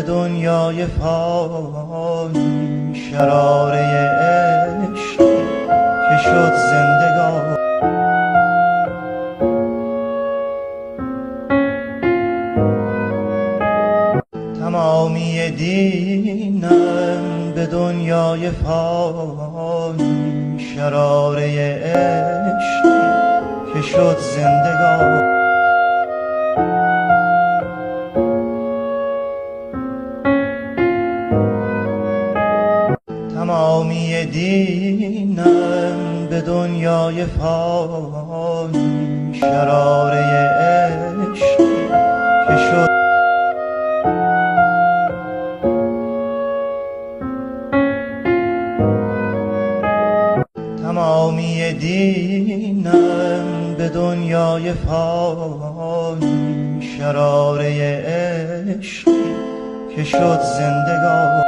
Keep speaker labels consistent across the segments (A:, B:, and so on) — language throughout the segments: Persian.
A: دنیای فانی، شراره عشق که شد زندگان. تمامی دینم به دنیای فانی، شراره عشق که شد زندگان. تمامی دینم به دنیای فانی، شراره عشق که شد. تمامی دینم به دنیای فانی، شراره عشق که شد زندگان.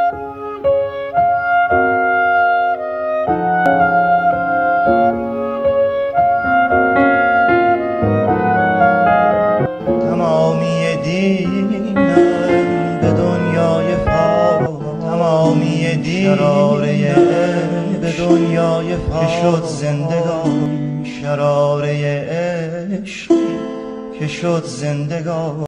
A: تمامی دینم به دنیای فانی، تمامی دینم به دنیای فانی که شد زندگان، شراره عشق که شد زندگان.